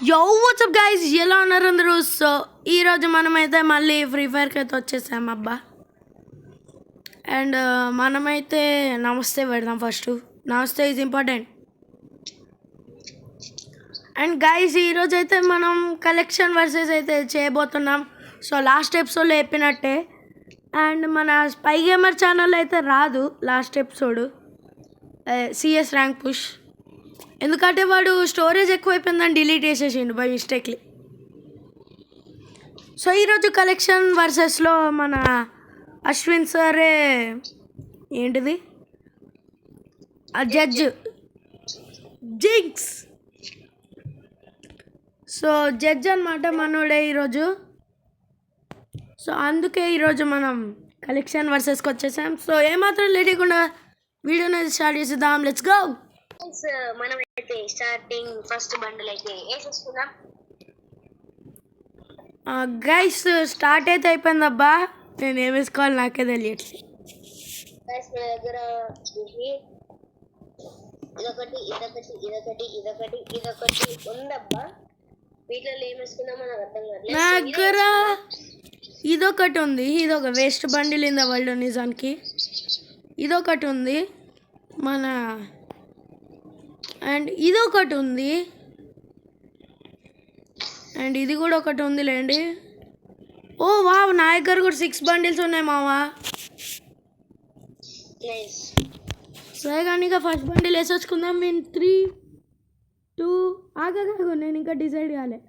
యో WhatsApp guys, ఎలా ఉన్నారు అందరూ? సో ఈరోజు మనమైతే మళ్ళీ ఫ్రీ ఫైర్కి అయితే వచ్చేసాం అబ్బా. అండ్ మనమైతే నమస్తే పెడదాం. ఫస్ట్ నమస్తే ఈజ్ ఇంపార్టెంట్. అండ్ గైస్ ఈరోజు అయితే మనం కలెక్షన్ వర్సెస్ అయితే చేయబోతున్నాం. సో లాస్ట్ ఎపిసోడ్లో చెప్పినట్టే. అండ్ మన స్పై గేమర్ ఛానల్ అయితే రాదు last episode CS rank push, ఎందుకంటే వాడు స్టోరేజ్ ఎక్కువైపోయిందని డిలీట్ చేసేసిండు బై మిస్టేక్లీ. సో ఈరోజు కలెక్షన్ వర్సెస్లో మన అశ్విన్ సరే ఏంటిది ఆ జడ్జ్ జింక్స్. సో జడ్జ్ అనమాట మనోడే ఈరోజు. సో అందుకే ఈరోజు మనం కలెక్షన్ వర్సెస్కి వచ్చేసాం. సో ఏమాత్రం లేట్ చేయకుండా వీడియోని స్టార్ట్ చేసేద్దాం. Let's go. మనం అయితే స్టార్టింగ్ ఫస్ట్ బండిల్ అయితే వేసేసుకుందాం. గైస్ స్టార్ట్ అయితే అయిపోయిందబ్బా. నేను ఏం వేసుకోవాలి నాకే తెలియట్లేదు. గైస్ మన దగ్గర ఇదొకటి ఇదొకటి ఇదొకటి ఇదొకటి ఇదొకటి ఉందబ్బా. వీటిలో ఏం వేసుకుందామో నాకు అర్థం కాదు. నా దగ్గర ఇదొకటి ఉంది, ఇదొక waste bundle in the world నిజానికి. ఇదొకటి ఉంది మన, అండ్ ఇదొకటి ఉంది, అండ్ ఇది కూడా ఒకటి ఉంది లేండి. ఓ వా, నా దగ్గర కూడా 6 బండిల్స్ ఉన్నాయి మావా. సరే కానీ ఇక ఫస్ట్ బండిల్ వేసేసుకుందాం. ఇన్ 3, 2 ఆగదు, నేను ఇంకా డిసైడ్ కాలే.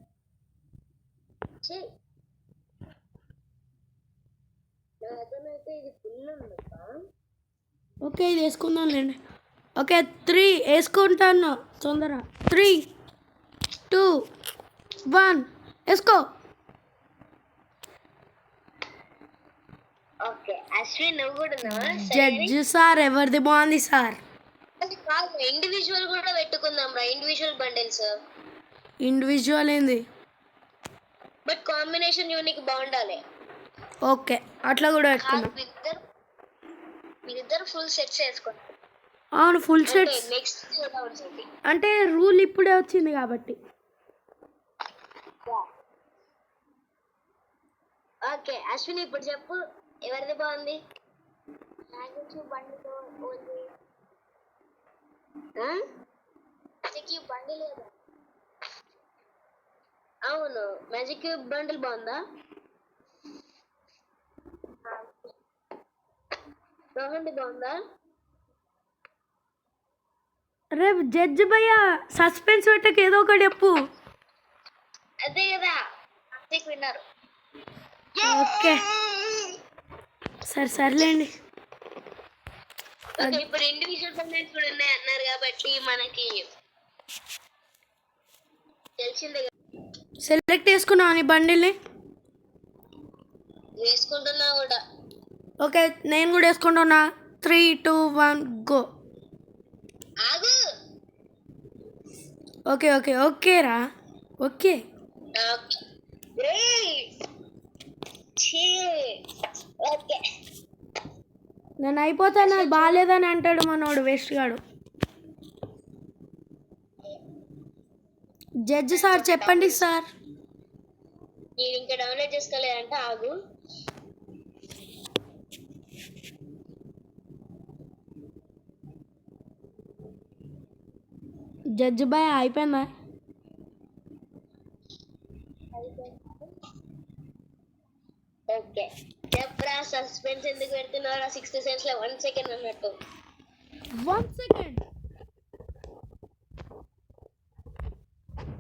ఓకే ఇది వేసుకుందాం లేండి. ఓకే 3 వేసుకుంటాను తొందర. 3, 2, 1 వేసుకో. ఓకే అశ్విన్ నువ్వు కూడా జడ్జ్ సార్ ఎవరిది బాగుంది సార్? ఇండివిజువల్ కూడా పెట్టుకుందాం రా, ఇండివిజువల్ బండిల్స్. ఇండివిజువల్ ఏంది? బట్ కాంబినేషన్ యూనిక్ బాగుండాలి. ఓకే అట్లా కూడా పెట్టుకుందాం. మీరిద్దరు ఫుల్ సెట్స్ వేసుకోండి. అవును ఫుల్ సెట్స్. నెక్స్ట్ అంటే రూల్ ఇప్పుడే వచ్చింది కాబట్టి. ఓకే అశ్విని ఇప్పుడు చెప్పు ఎవరిది బాగుంది? బండిల్ అవును మ్యాజిక్ క్యూబ్ బండిల్ బాగుందా? రోహన్ బాగుందా? రేపు జడ్జ్ భయ్య సస్పెన్స్ పెట్టక ఏదో ఒకటి చెప్పు. అదే కదా విన్నారు. ఓకే సర్లేండి. ఇప్పుడు ఇండివిజువల్ బండిల్స్ కూడా ఉన్నాయి అన్నారు కాబట్టి మనకి తెలిసిందే. సెలెక్ట్ చేసుకున్నావు నీ బండిల్ని? వేసుకుంటున్నా కూడా. ఓకే నేను కూడా వేసుకుంటున్నా. 3, 2, 1 గో. ఆగు. ఓకే ఓకే ఓకే రా. ఓకే ఓకే నేను అయిపోతా, నాకు బాగాలేదని అంటాడు మనోడు వేస్ట్ గాడు. జడ్జి సార్ చెప్పండి సార్. నేను ఇంకా డౌన్లోడ్ చేసుకోలేదంటే ఆగు. జడ్జి బాయ్ అయిపోయిందా? ఓకే చెప్పరా, సస్పెన్స్ ఎందుకు పెడుతున్నారా? 60 సెకండ్స్ లో 1 సెకండ్ అన్నట్టు. 1 సెకండ్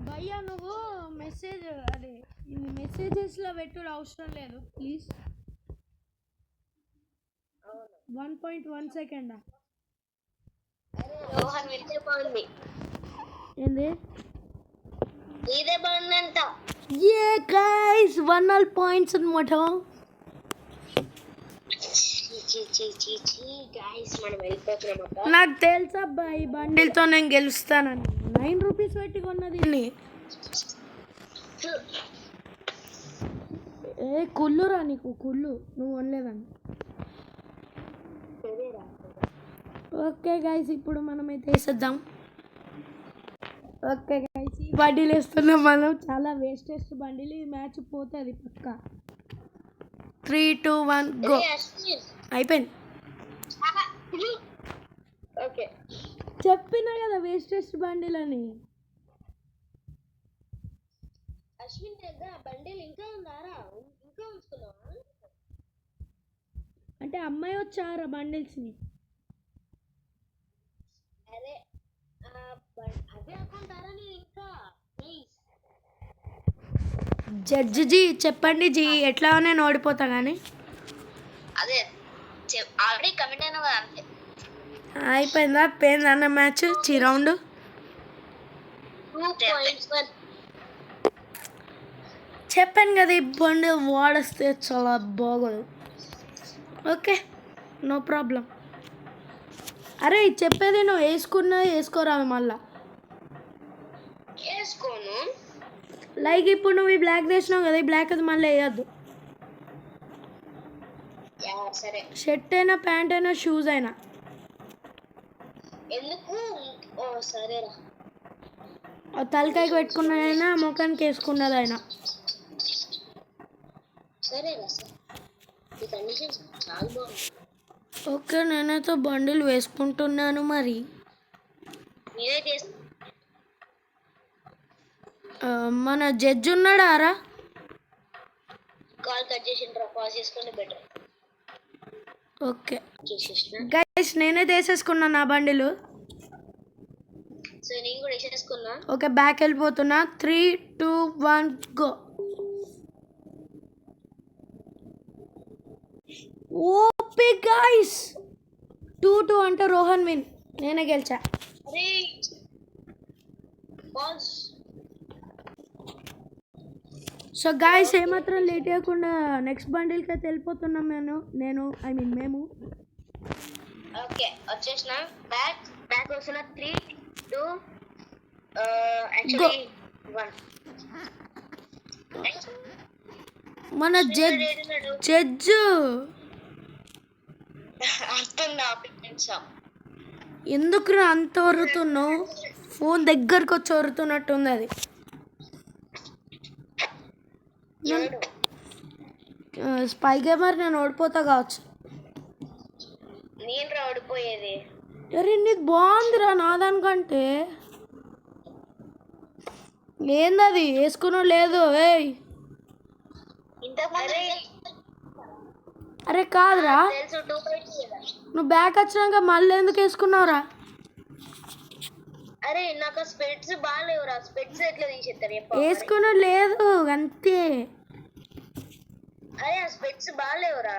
భయ్యా, నువ్వు మెసేజ్ అదే మెసేజెస్లో పెట్టుడు అవసరం లేదు ప్లీజ్. 1.1 సెకండా? రోహన్ విడితే బాగుంది. ఏంది ఇదే బాగుందంట. ఏ గైస్ 1 పాయింట్స్ అనమాట. నాకు తెలుసా అబ్బాయి బండిల్తో నేను గెలుస్తానని. 9 రూపీస్ పెట్టి కొన్నది. ఏ కుళ్ళురా నీకు, కుళ్ళు నువ్వు కొనలేదని. ఓకే గైస్ ఇప్పుడు మనమైతే వేసేద్దాం. ఓకే గైస్ ఈ బండిలు వేస్తున్నాం మనం, చాలా వేస్టెస్ట్ బండిలు. ఈ మ్యాచ్ పోతుంది పక్క. 3, 2, 1 గో. అయిపోయింది. ఓకే చెప్పినా కదా వేస్టెస్ట్ బండిలని. అశ్విన్ దగ్గర బండిలు ఇంకా ఉందారా? ఇంకా ఉంచుకున్నావా? అంటే అమ్మాయి వచ్చారా బండిల్స్ని? అరే అదే అనుకుంటారా నేను ఇంకా? ప్లీజ్ జడ్జి జీ చెప్పండి జీ, ఎట్లా నేను ఓడిపోతా కానీ. అదే ఆల్రెడీ కమిట్ అయినా కదా అంతే. అయిపోయిందా? పోయింది అన్న మ్యాచ్ రౌండ్. 2.1 చెప్పాను కదా ఈ బండి వాడేస్తే చాలా బాగోదు. Okay no problem. అరే చెప్పేది నువ్వు వేసుకున్నా వేసుకోరాదు మళ్ళా. వేసుకోను. లైక్ ఇప్పుడు నువ్వు ఈ బ్లాక్ తెచ్చినావు కదా, ఈ బ్లాక్ అది మళ్ళీ వేయద్దు. సరే షర్ట్ అయినా ప్యాంట్ అయినా షూస్ అయినా. ఎందుకు? ఓ సరేరా. తలకాయకి పెట్టుకున్నదైనా ముఖానికి వేసుకున్నదైనా. సరేరా సార్, ఈ కండిషన్స్ చాలా బాగుంది. ఓకే నేనైతే బండిలు వేసుకుంటున్నాను. మరి నేనైతే మన జడ్జి ఉన్నాడా? కాల్ కట్ చేసిండ్రా, పాస్ చేసుకుంటే బెటర్. ఓకే చేసేసిన. గైస్ నేనైతే వేసేసుకున్నా నా బండిలు. సో నేను కూడా వేసేసుకున్నా. ఓకే బ్యాక్ వెళ్ళిపోతున్నా. 3, 2, 1 గో. ఓపీ గైస్ 2-2 అంటే రోహన్ విన్, నేనే గెలిచా. అరే పాస్. సో గాయస్ ఏమాత్రం లేట్ చేయకుండా నెక్స్ట్ బండిల్కి అయితే వెళ్ళిపోతున్నాం. మేము. ఓకే వచ్చేసిన. బ్యాక్ వస్తున్నా. 3, 2 యాక్చువల్లీ 1. మన జడ్జు ఎందుకు అంత వరుతున్నావు? ఫోన్ దగ్గరకు వచ్చి వరుతున్నట్టుంది అది. స్పై గేమర్ నేను ఓడిపోతా కావచ్చు. నేను ఓడిపోయేది. అరే నీది బాగుందిరా నా దానికంటే. ఏందది వేసుకున్నా లేదు? ఏయ్ అరే కాదురా, నువ్వు బ్యాక్ వచ్చినాక మళ్ళీ ఎందుకు వేసుకున్నావురా? అరే నాకు స్పెట్స్ బాగాలేవురా. స్పెట్స్ ఎట్లా తీసేస్తారు? వేసుకున్నా లేదు అంతే. అరే ఆ స్పెట్స్ బాగాలేవురా.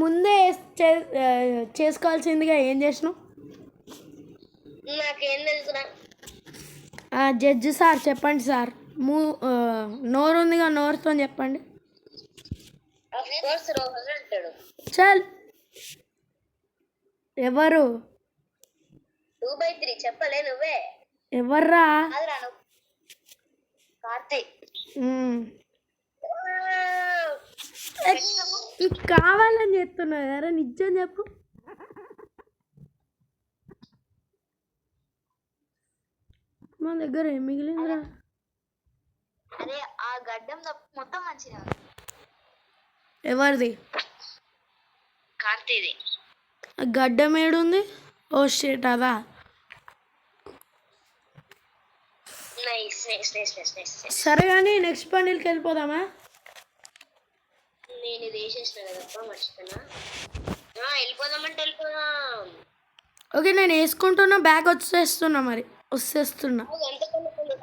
ముందే చేసుకోవాల్సిందిగా ఏం చేసినావు? నాకేం తెలుసురా. జడ్జి సార్ చెప్పండి సార్. నోరు ఉందిగా, నోరుతో చెప్పండి. అంటాడు. చల్ ఎవరు? 2/3 చెప్పలే నువ్వే. ఎవర్రా? కార్తీక్. కావాలని చెప్తున్నా కదా, నిజం చెప్పు. మన దగ్గర ఏం మిగిలిందిరా? అరే ఆ గడ్డం మొత్తం మంచిగా. ఎవరిది? కార్తీది. గడ్డం ఏడుంది? ఓ షిట్ అదా. సరే కానీ నెక్స్ట్ బండిల్కి వెళ్ళిపోదామా? నేను ఇది వేసేసిన కదప్ప, మర్చిపోయినా. వెళ్ళిపోదామంటే వెళ్ళిపోదాం. ఓకే నేను వేసుకుంటున్నా, బ్యాగ్ వచ్చేస్తున్నా. మరి వచ్చేస్తున్నా. ఎంత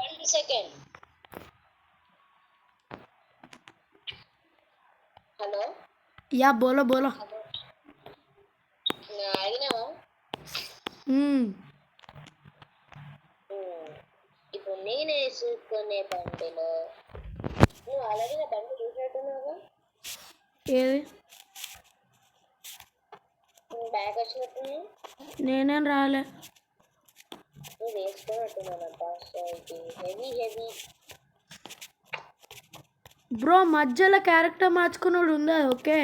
1 సెకండ్. హలో యా బోలో బోలో. ఆగినావా? ఇప్పుడు నేను వేసుకునే బండిలో నువ్వు ఆల్రెడీ నా బండి చూసినట్టున్నావుగా. ఏది? బ్యాగ్ వచ్చినట్టుంది. నేనేం రాలే. నువ్వు వేసుకున్నట్టున్నానప్ప. సో ఇది హెవీ. బ్రో మధ్యలో క్యారెక్టర్ మార్చుకున్నాడు ఉందా? ఓకే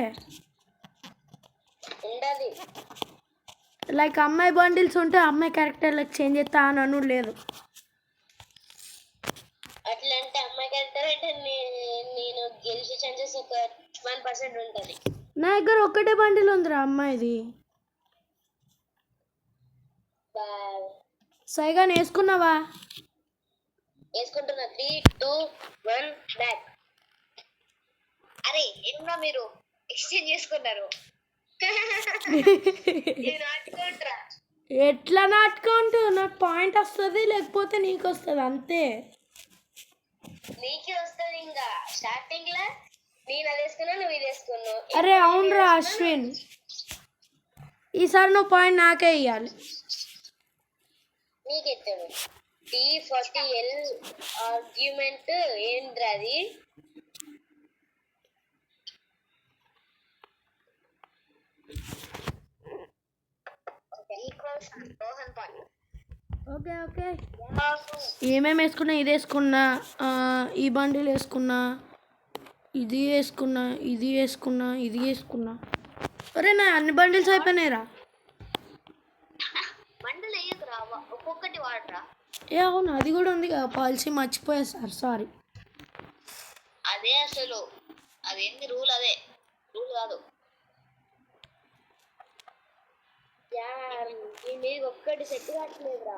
ఉండాలి. లైక్ అమ్మాయి బండిల్స్ ఉంటే అమ్మాయి క్యారెక్టర్లకు చేంజ్ చేస్తా అని లేదు. అట్లా అంటే అమ్మాయికి వెళ్తారంటే నేను గెలిచే ఛాన్సెస్ ఒక 1% ఉంటుంది. నా దగ్గర ఒక్కటే బండిల్ ఉందిరా అమ్మాయిది. సైగా వేసుకున్నావా? వేసుకుంటున్నా. 3, 2, 1 బ్యాక్. అరే ఏమన్నా మీరు ఎక్స్చేంజ్ చేసుకున్నారు? ఎట్లా నాటుకుంటూ నాకు పాయింట్ వస్తుంది, లేకపోతే నీకు వస్తుంది అంతే. నీకే వస్తుంది. ఇంకా స్టార్టింగ్ లా నేను అది వేసుకున్నా, నువ్వు ఇది వేసుకున్నావు. అరే అవునరా అశ్విన్, ఈసారి నువ్వు పాయింట్ నాకే ఇవ్వాలి. నీకెత్తాడు. T40L ఆర్గ్యుమెంట్ ఏంద్రా అది? ఓకే ఓకే, ఏమేమి వేసుకున్నా? ఇది వేసుకున్నా, ఈ బండిలు వేసుకున్నా, ఇది వేసుకున్నా, ఇది వేసుకున్నా, ఇది వేసుకున్నా. అరే నా అన్ని బండిల్స్ అయిపోయినాయిరా. బండిల్ వేయకురా, ఒక్కొక్కటి వాడరా. ఏ అవును, అది కూడా ఉంది కదా పాలసీ, మర్చిపోయా సార్, సారీ. అదే అసలు అదేంది రూల్, అదే రూల్ కాదు. మీరు ఒక్కటి సెట్ కావట్లేదురా.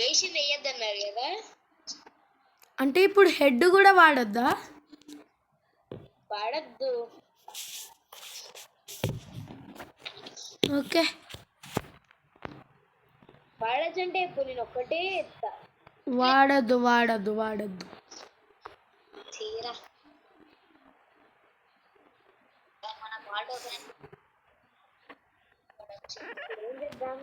ఏసీ వేయద్దన్నారు కదా. అంటే ఇప్పుడు హెడ్ కూడా వాడొద్దా? వాడద్దు. ఓకే, వాడచ్చు అంటే ఇప్పుడు నేను ఒక్కటే ఎత్తా. వాడద్దు వాడద్దు వాడద్దు. తీరా మన పాట ఏం చేద్దాం?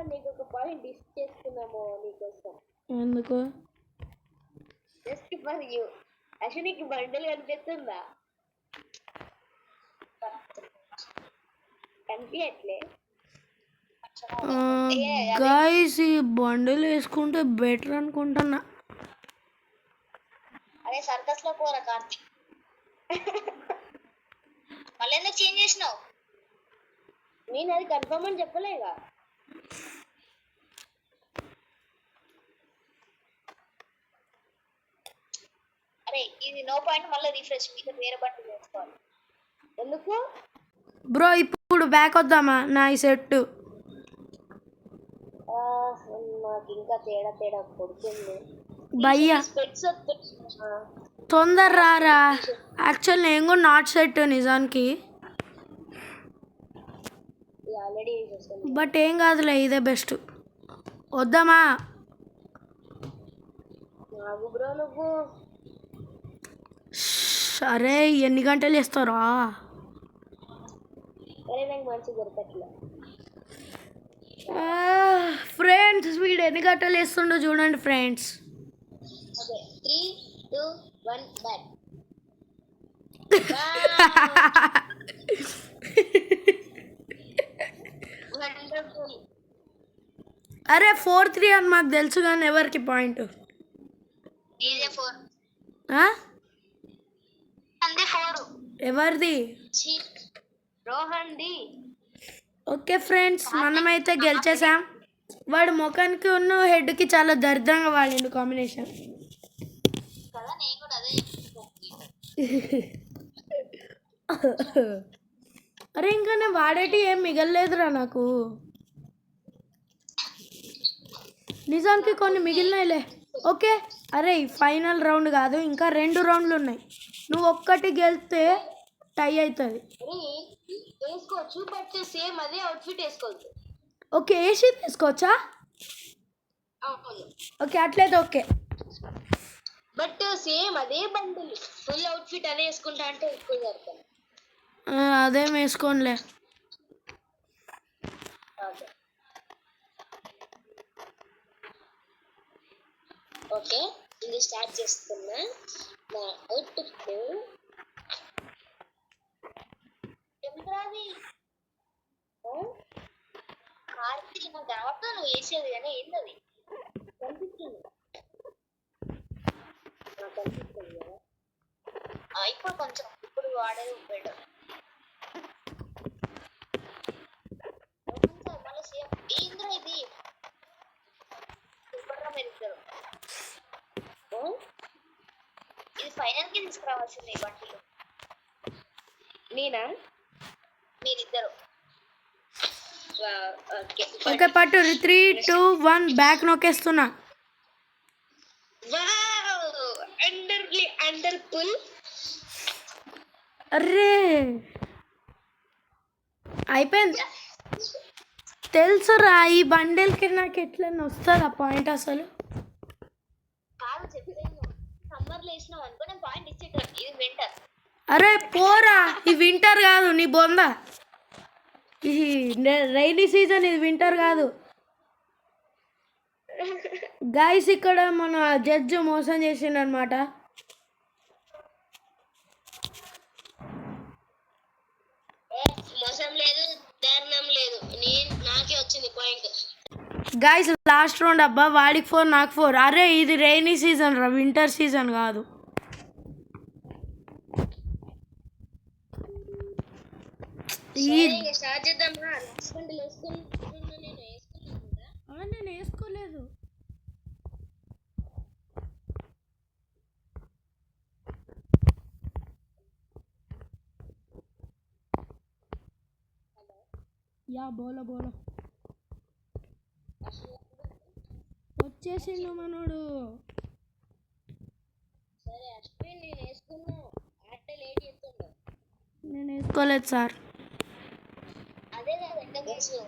నీకు ఒక పాయింట్ డిస్ చేసుకున్నాము నీకోసం. ఎందుకు? Just for you. అసలు నీకు బండలు కనిపిస్తుందా? కనిపించట్లే. గైస్ ఈ బండిలు వేసుకుంటే బెటర్ అనుకుంటున్నా. అదే సర్కస్ లో పోరా కార్తీక్. మళ్ళీ ఎందుకు చేంజ్ చేసినావు? నేను అది కన్ఫర్మ్ అని చెప్పలేగా. అరే ఇది నో పాయింట్, మళ్ళీ రిఫ్రెష్ మీద వేరే బట్టలు వేసుకోవాలి. ఎందుకు బ్రో? ఇప్పుడు బ్యాక్ వద్దామా నా ఈ సెట్? నాకు ఇంకా తేడా తేడా కొడుతుంది భయ్యా. తొందర రారా. యాక్చువల్ నేను కూడా నాట్ సెట్ నిజానికి, బట్ ఏం కాదులే, ఇదే బెస్ట్. వద్దామా? సరే ఎన్ని గంటలు వేస్తారా? ఫ్రెండ్స్ వీడు ఎన్ని గంటలు వేస్తుండో చూడండి ఫ్రెండ్స్. 3, 2, 1 బ్యాక్. అరే 4-3 అని మాకు తెలుసు కానీ ఎవరికి పాయింట్? ఎవరిది? రోహన్ది. ఓకే ఫ్రెండ్స్, మనమైతే గెలిచేసాం. వాడు ముఖానికి ఉన్న హెడ్కి చాలా దరిద్రంగా వాడిండు కాంబినేషన్. అరే ఇంకా నేను వాడేటి ఏం మిగలలేదురా నాకు. నిజానికి కొన్ని మిగిలినాయిలే. ఓకే, అరే ఫైనల్ రౌండ్ కాదు, ఇంకా 2 రౌండ్లు ఉన్నాయి. నువ్వు ఒక్కటి గెలిస్తే టై అవుతుంది. వేసుకోవచ్చు బట్ సేమ్ అదే అవుట్ఫిట్ వేసుకోవచ్చు. ఓకే, ఏసీ తీసుకోవచ్చా? ఓకే అట్లయితే ఓకే, బట్ సేమ్ అదే బండిల్ ఫుల్ అవుట్ఫిట్ అనే వేసుకుంటా అంటే ఎక్కువ జరుగుతుంది. అదేం వేసుకోనిలే. ఓకే ఇది స్టార్ట్ చేస్తున్నా. నా అవుట్ఫిట్ కార్తీక్ నాకు తర్వాత నువ్వు వేసేది కానీ ఏంటది కనిపిస్తుంది. కనిపిస్తుంది కదా ఇప్పుడు కొంచెం ఇప్పుడు వాడేది బెటర్. ఒక్కడికి తీసుకురావాల్సింది ఈ బండిలో. నేనా? మీరిద్దరు. ఓకే పట్టు 3, 2, 1 బ్యాక్ నొక్కేస్తున్నా. Under pull. అర్రే అయిపోయింది. తెలుసురా ఈ బండిల్కి నాకు ఎట్లన్నా వస్తుందా పాయింట్ అసలు? కాదు చెప్పేది, సమ్మర్లో వేసినావు అనుకో నేను పాయింట్ ఇచ్చేటోని. ఇది వింటర్. అరే పోరా, ఈ వింటర్ కాదు నీ బొంద. ఈ రైనీ సీజన్, ఇది వింటర్ కాదు. గైస్ ఇక్కడ మన జడ్జ్ మోసం చేసిండు అనమాట. మోసం లేదు, దారుణం లేదు, నాకే వచ్చింది పాయింట్. గైస్ లాస్ట్ రౌండ్ అబ్బా, వాడికి 4 నాకు 4. అరే ఇది రైనీ సీజన్ రా, వింటర్ సీజన్ కాదు. స్టార్ట్ చేద్దామా? నేను వేసుకోలేదు. యా బోలో బోలో వచ్చేసిండు మనోడు. సరే అశ్విన్, నేను వేసుకున్నా. ఆట లేట్ చేస్తున్నా. నేను వేసుకోలేదు సార్. అదే కదా ఎంత కేసు.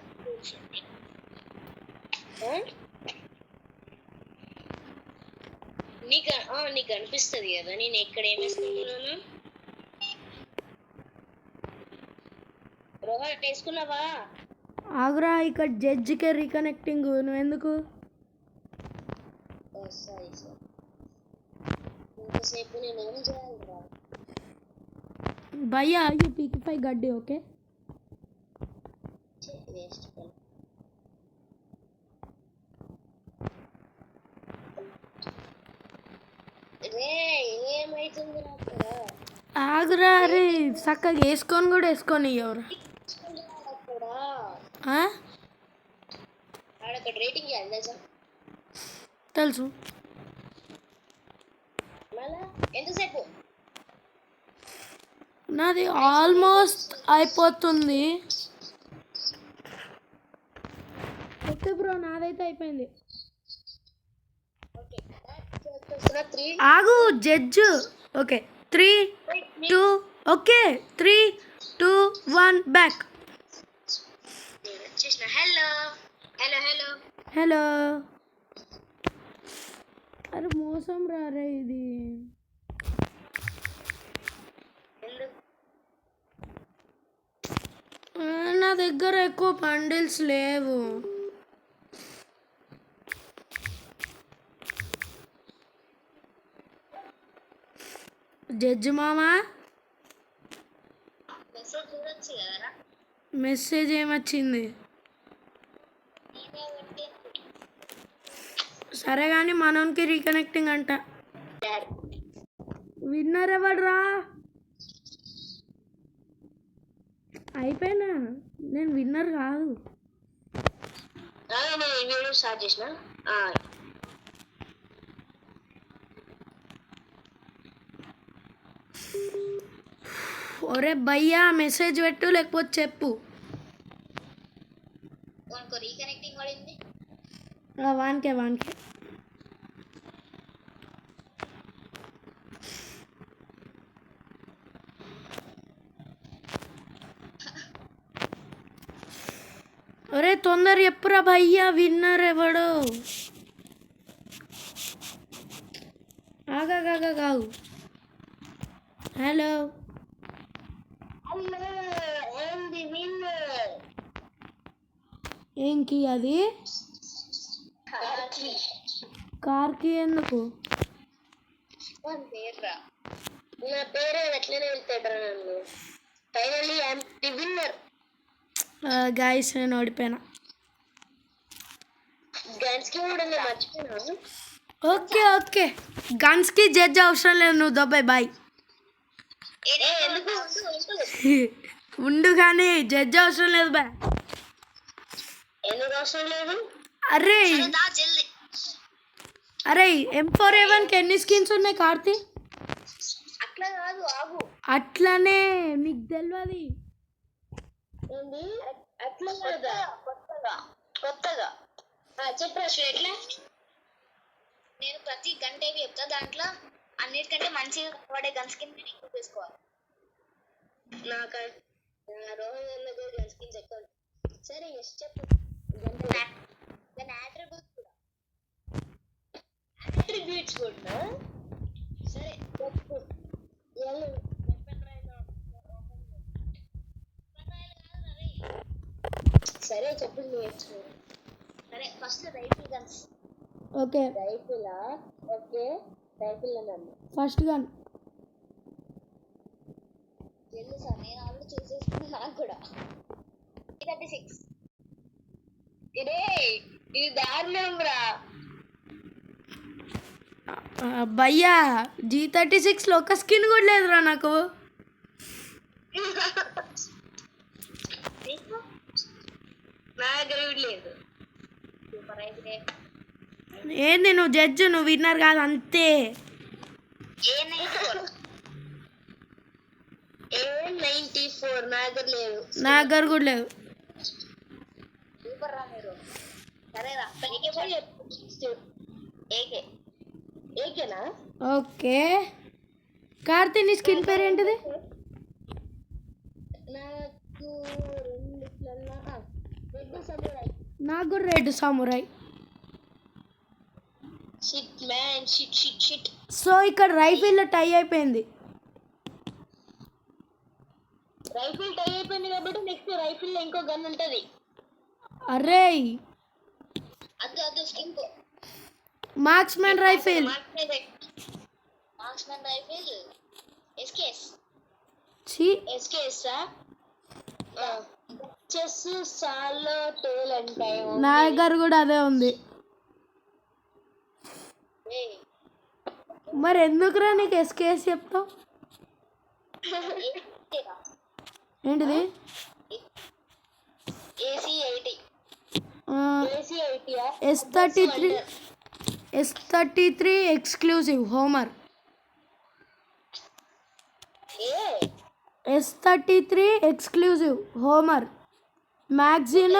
నీకు అనిపిస్తుంది కదా నేను ఎక్కడ ఏం వేసుకుంటున్నాను. రోహన్ వేసుకున్నావా? ఆగ్రా ఇక్కడ జడ్జికే రీకనెక్టింగ్, నువ్వెందుకు? ఇంతసేపు నేను ఏం చేయాలిరా? భయ్యా యూ పీకి గడ్డి ఓకే. ఏమైతుంది ఆగురా, అరే చక్కగా వేసుకొని కూడా వేసుకొని ఎవరు రేటింగ్ తెలుసు. ఎంతసేపు? నాది ఆల్మోస్ట్ అయిపోతుంది. ఓకే బ్రో, నాదైతే అయిపోయింది. ఆగు judge. Okay 3, 2 okay 3, 2, 1 back. Hello hello hello hello. అరే మోసం రారే ఇది. నా దగ్గర ఎక్కువ బండిల్స్ లేవు. జడ్జి మామా మెసేజ్ ఏమొచ్చింది? సరే కానీ మనోనికి రీకనెక్టింగ్ అంట. విన్నర్ ఎవడ్రా? అయిపోయినా నేను విన్నర్ కాదు. స్టార్ట్ చేసిన. ఒరే భయ్యా మెసేజ్ పెట్టు లేకపోతే చెప్పు. రీకనెక్టింగ్ పడింది. వానికే ఒరే తొందర ఎప్పురా భయ్యా, విన్నర్ ఎవడు? ఆగాగాగాగు. హలో ఏంకి అది? కార్కి ఎందుకు? నా పేరు ఎట్లనే వెళ్తాడు నన్ను. Finally I'm the winner. Guys నేను ఓడిపోయినా. గన్స్ కి కూడా నేను మర్చిపోయినా. ఓకే గన్స్ కి జడ్జ్ అవసరం లేదు, నువ్వు దొబ్బాయి బాయ్. ఉండు కానీ జడ్జ్ అవసరం లేదు బా. ఎందుకు అవసరం లేదు? అరే M4A1కి ఎన్ని స్కిన్స్ ఉన్నాయి కార్తీ? కాదు ఆగు. అట్లనే నీకు తెలియదు. ఏంది అట్లా కదా కొత్తగా చెప్పు ఎట్లా. నేను ప్రతి గంట ఏవి చెప్తా, దాంట్లో అన్నిటికంటే మంచిగా వాడే గన్ స్కిన్ నేను ఎక్కువ తీసుకోవాలి. నాకు రోహన్ కూడా గన్ స్కిన్స్ ఎక్కువ. సరే ఎస్ చెప్పు. దాని అట్రిబ్యూట్స్ కూడా సరే చెప్పు. సరే చెప్పు. సరే ఫస్ట్ రైఫిల్ గన్స్. ఓకే రైఫిలా? ఓకే రైఫిల్ అన్నాను. ఫస్ట్ గన్ తెలుసా, నేను ఆల్రెడీ చూసేసుకున్నా. నాకు కూడా 36. ఇదే ఇది దారుణం రా. భయ్యా G36లో ఒక స్కిన్ కూడా లేదురా నాకు. నా దగ్గర లేదు. సూపర్ అయితే ఏంది నువ్వు జడ్జి, నువ్వు విన్నర్ కాదు అంతే. A94 నా దగ్గర లేదు. నా దగ్గర కూడా లేదు. సూపర్ రా మీరు. సరేరా ఏకేనా? ఓకే కార్తీ నీ స్కిన్ పేరు ఏంటిది? నాకు రెండిట్లన్నా రెడ్ సమురాయ్. నాకు కూడా red సామురాయ్. Shit man shit. So ఇక్కడ రైఫిల్లో టై అయిపోయింది. రైఫిల్ టై అయిపోయింది కాబట్టి నెక్స్ట్ రైఫిల్ లో ఇంకో గన్ ఉంటది. అరే అది skin marksman rifle. Marksman rifle SKS. ఛీ ఎస్కేఎస్ చెస్ సాలో టేల్ అంటాయి. నా దగ్గర కూడా అదే ఉంది. మరి ఎందుకురా నీకు ఎస్కేఎస్ చెప్తావు? ఏంటిది? S33 exclusive Homer. S33 exclusive Homer magazine.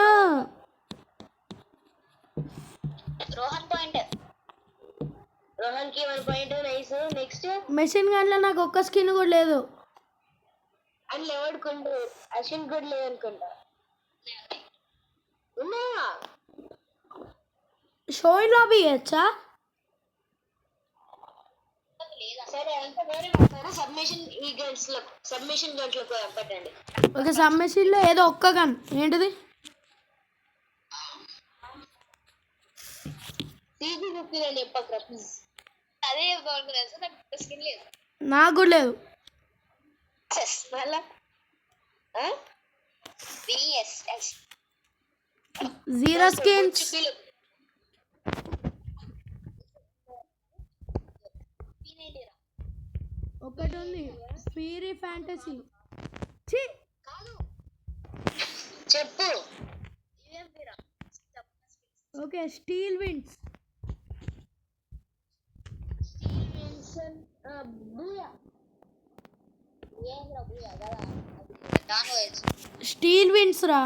Rohan కి 1 పాయింట్. నైస్. నెక్స్ట్ మెషిన్ గన్లో నాకు ఒక్క స్కిన్ కూడా లేదు. అని ఎవడుకుంటు అశ్విన్ కూడా లేదనుకుంటా. ఉన్నాయా? షోయిన్ లాబీ ఇచ్చా. సరే అంతా వేరే మాట్లాడు. సబ్మిషన్ గంటలకు పెట్టండి. ఒక సబ్మిషన్లో ఏదో ఒక్క గన్. ఏంటిది? సీజీ 15 అని చెప్పకరా ప్లీజ్. అదే చెప్తాను. నాకు స్కిన్ లేదు. నాకు కూడా లేదు. మళ్ళా VSS 0 స్కిన్స్. ఒకటి ఉంది ఫీరీ ఫ్యాంటసీ. చెప్పు. Okay steel winds. Steel winds రా.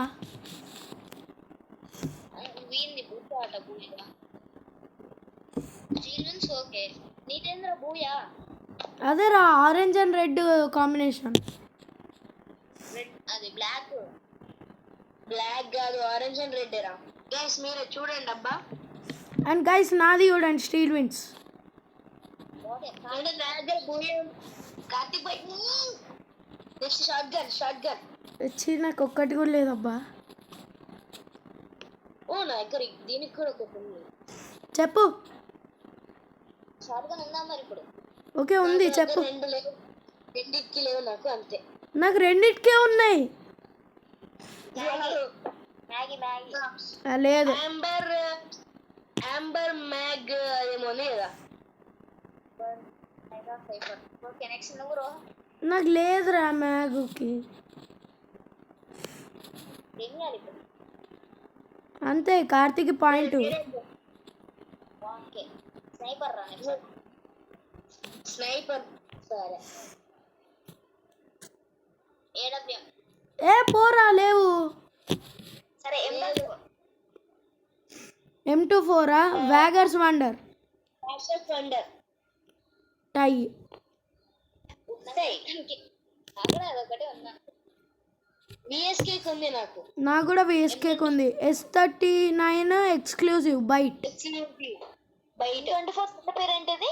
అదే రా ఆరెంజ్ అండ్ రెడ్ కాంబినేషన్. అది బ్లాక్ కాదు, ఆరెంజ్ అండ్ రెడ్ రా. గైస్ మీరే చూడండి అబ్బా. అండ్ గైస్ నాది చూడండి steel winds. Next short gun. వచ్చి నాకు ఒక్కటి కూడా లేదబ్బా. ఓ నా దగ్గర దీనికి కూడా ఒకటి ఉంది. చెప్పు. షార్ట్ గన్ ఉందా మరి ఇప్పుడు? ఓకే ఉంది చెప్పు. రెండింటికి లేవు నాకు, అంతే. నాకు రెండింటికే ఉన్నాయి. లేదు అంబర్ మ్యాగ్ అదేమో ఉంది కదా. నాకు లేదురా మ్యాగుకి. అంతే కార్తీక్ పాయింట్. స్నైపర్ సరే ఏడబ్ల్యూఎం. ఏ పోరా లేవు. సరే M24 వ్యాగర్స్ వండర్ వండర్ టై. అదొకటి ఉన్నా. విఎస్కే ఉంది నాకు. నాకు కూడా VSK ఉంది. S39 exclusive byte. బయట 24 పేరు ఏంటిది?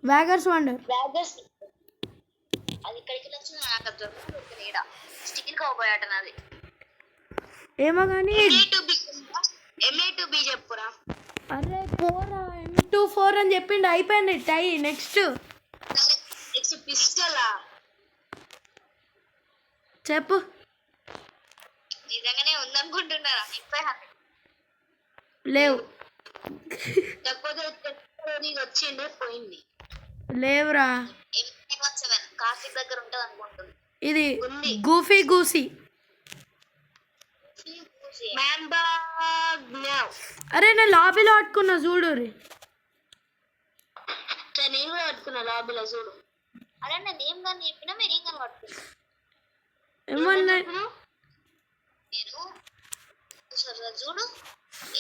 వ్యాగర్స్ వండర్. వ్యాగర్స్. అది ఇక్కడికి వచ్చింది నాకు అది దొరుకుతుంది ఈడ. స్టికింగ్ కౌబాయ్ నాది. ఏమో కానీ MA2B చెప్పురా. అరే పోరా M24 అని చెప్పిండు అయిపోయింది టై. నెక్స్ట్ పిస్టలా చెప్పు. నిజంగానే ఉందనుకుంటున్నారా? లేవు లేకపోతే వచ్చిండే పోయింది. లేవురా. కార్తీక్ దగ్గర ఉంటుంది అనుకుంటుంది. ఇది గూఫీ గూసీ. అరే నేను లాబీలో పట్టుకున్నా చూడు రే. నేను కూడా పట్టుకున్నా లాబీలో చూడు. అరే నేను నేమ్ కానీ చెప్పినా మీరు ఏం కానీ పట్టుకున్నా. ఏమన్నా నేను చూడు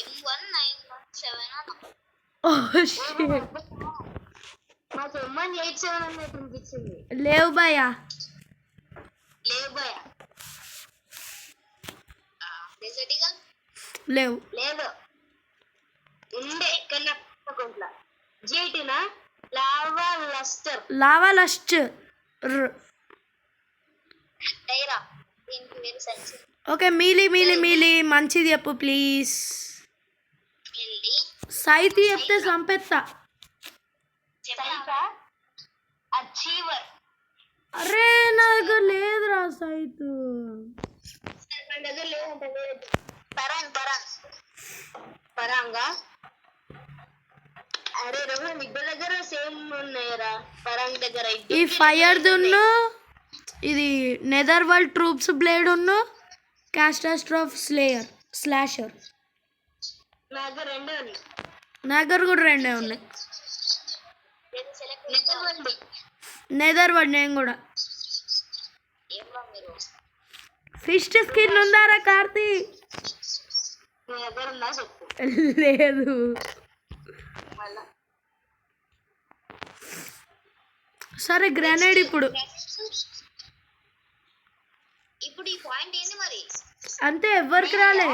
M1917 మాకు M187 అన్నట్టు అనిపించింది. లేవు భయ్యా. లేవు లేదు ఉండే ఇక్కడ జేటినా లావా లస్టర్. Lava lust. డైరా దీనికి వేరే సైన్స్. ఓకే మీలీ మీలీ మీలీ మంచిది చెప్పు ప్లీజ్. సైతి చెప్తే చంపేస్తా. అచీవర్. అరే నా దగ్గర లేదురా సైతు. పరంగా. అరే రఘు ఇద్దరు దగ్గర సేమ్ ఉన్నాయరా. పరంగ్ దగ్గర ఈ ఫైర్ దున్ను ఇది నెదర్ వరల్డ్ ట్రూప్స్ బ్లేడ్ ఉన్ను క్యాస్టాస్ట్రోఫ్ స్లాషర్. నా దగ్గర రెండే ఉన్నాయి. నా దగ్గర కూడా రెండే ఉన్నాయి. నెదర్ వరల్డ్ నేను కూడా. ఫిస్ట్ స్కిన్ ఉందారా కార్తీ? లేదు. సరే గ్రెనేడ్ ఇప్పుడు ఈ పాయింట్ ఏంది మరి? అంతే ఎవరికి రాలే.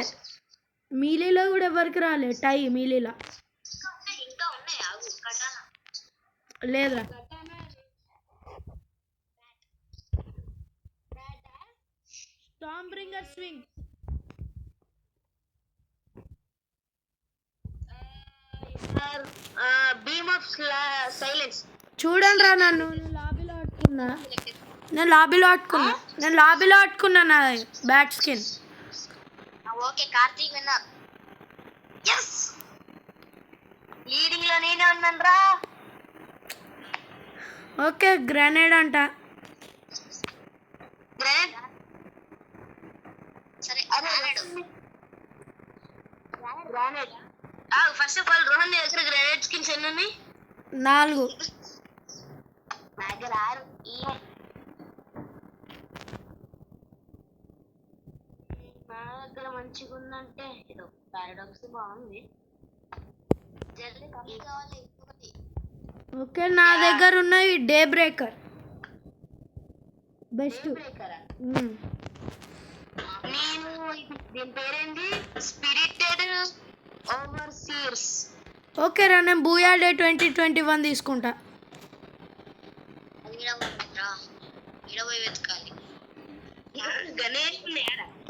మీలీలో కూడా ఎవరికి రాలే టై. మీలీలా ఇంకా ఉన్నాయా? లేదా storm bringer swing. Beam of silence. చూడండి రా నన్ను. నేను లాబీలో అట్టుకున్నా నా bat skin. Okay Karthik winner. yes leading లో నేనే ఉన్నాను రా. ఓకే గ్రెనేడ్ అంట. సరే grenade. First of all Rohan దగ్గర గ్రానైడ్ స్కిన్స్ ఎన్ని ఉన్నాయి? 4. నా దగ్గర 6. నా దగ్గర మంచిగా ఉందంటే ఏదో పారాడాక్స్ బాగుంది. జల్దీ కమ్మి కావాలి. ఓకే నా దగ్గర ఉన్నాయి డే బ్రేకర్ బెస్ట్. నేను దీని పేరేంది? స్పిరిటెడ్ ఓవర్సీర్స్. ఓకే రా నేను బూయా డే 2021 తీసుకుంటా.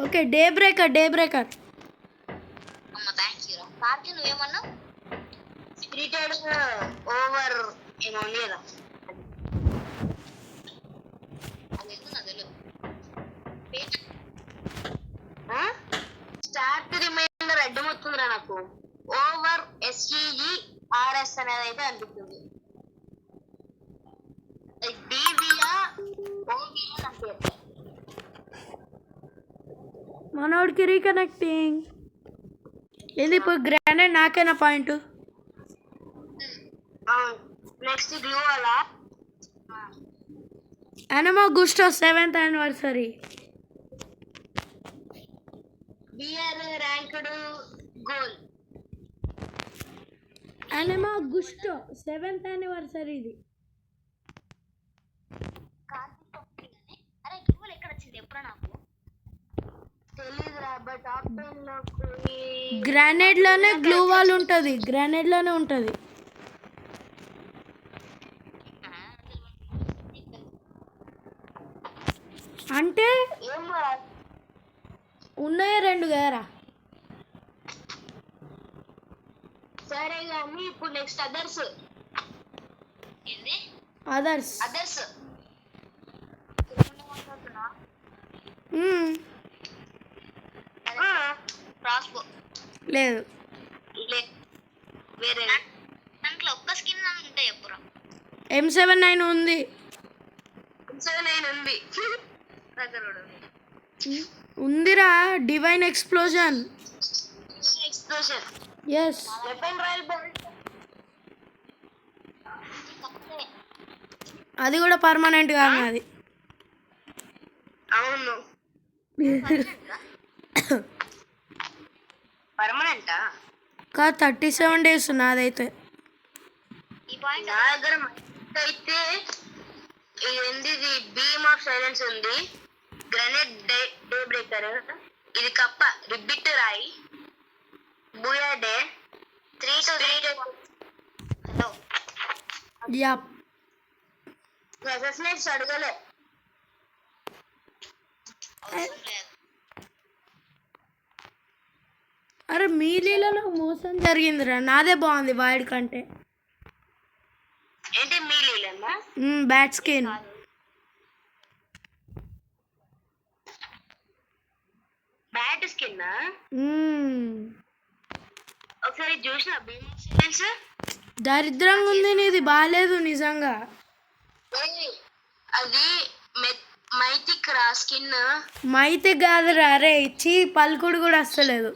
Okay day breaker. నువ్వేమన్నా స్పిరిటెడ్ ఓవర్ ఏమో లేదా? స్టార్ట్ రిమైండర్ అడ్డమవుతుందిరా నాకు. ఓవర్ SEGRS అనేది అయితే అనిపిస్తుంది. డివియా ఓవియా అంటే మనోడికి రీకనెక్టింగ్. ఇది ఇప్పుడు గ్రానైడ్ నాకేనా పాయింట్? నెక్స్ట్ గ్లూ అలా ఎనమా గుస్టో 7th anniversary. BR ranked goal. ఎనమా గుస్టో 7th యానివర్సరీ ఇది. అరే గూగుల్ ఎక్కడ వచ్చింది ఎప్పుడు నాకు తెలీదురా, బట్ టాప్ 10 లోకి గ్రానైట్ లోనే గ్లూ వాల్ ఉంటుంది, గ్రానైట్ లోనే ఉంటుంది. అంటే ఏమో ఉన్నాయే 2 గేరా. సరే కానీ ఇప్పుడు నెక్స్ట్ అదర్స్. ఏంది అదర్స్ అదర్స్ క్రాస్బో లేదు. వేరే దాంట్లో ఒక్క స్కిన్ ఉంటాయి ఎప్పుడు M79 ఉంది. 79 ఉంది. దగ్గర ఉందిరా, divine explosion. Explosion S, weapon royal belt. అది కూడా పర్మనెంట్ కాదు అది. అవును పర్మనెంటా? 37 days నాదైతే. ఈ పాయింట్ నా దగ్గర అయితే ఇది బీమ్ ఆఫ్ సైలెన్స్ ఉంది, గ్రెనేడ్ డే బ్రేకర్, ఇది కప్ప, రిబ్బిట్ రాయి, బూయా డే, 3 to 3 హలో యా, అసెసినేట్స్ అడగలే. అవసరం లేదు అరే మీలీలలో మోసం జరిగిందిరా, నాదే బాగుంది వాడి కంటే. ఏంటి మీ లీలన్నా? Bat skin. బ్యాట్ స్కిన్ ఒకసారి చూసిన బీమ్ ఆఫ్ సైలెన్స్. దరిద్రంగా ఉంది, నీది బాగాలేదు నిజంగా. అది మైథిక్ రా స్కిన్. మైతే కాదురా, అరే ఇచ్చి పలుకుడు కూడా వస్తలేదు.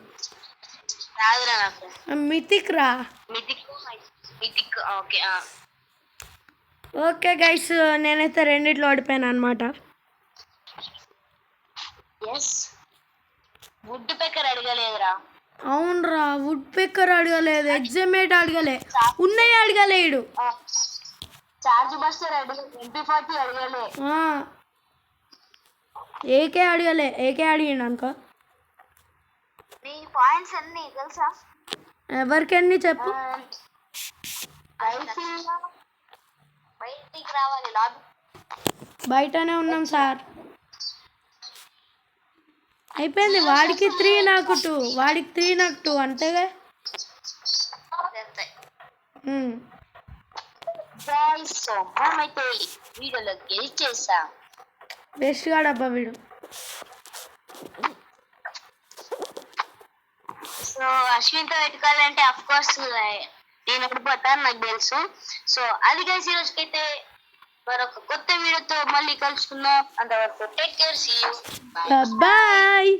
రాదురా నాకు. మితిక్ రా. Mythic mythic okay. Okay guys, నేనైతే రెండిట్లో ఓడిపోయాను అనమాట. ఎస్, వుడ్ పెక్కర్ అడగలేదురా. అవునరా, వుడ్ పెక్కర్ అడగలేదు, ఎగ్జామేట్ అడగలే, ఉన్నాయి అడగలేడు. చార్జ్ బస్టర్ అడగలే, MP40 అడగలే. ఏకే అడగలే, ఏకే అడిగిండు అనుకో. నీ పాయింట్స్ అన్ని తెలుసా ఎవరికెన్ని చెప్పు. బయటికి రావాలి లాబీ బయటనే ఉన్నాం సార్. అయిపోయింది, వాడికి 3 నాకు 2, వాడికి 3 నాకు 2 అంతేగా. సో మనమైతే వీడియోలో గెలిచేసాం. బెస్ట్ గా డబ్బా వీడు. సో అశ్విన్తో పెట్టుకోవాలంటే అఫ్ కోర్స్ నేను ఓడిపోతాను నాకు తెలుసు. సో అది కలిసి ఈరోజుకైతే మరొక కొత్త వీడియోతో మళ్ళీ కలుసుకుందాం. అంతవరకు take care, see you, bye.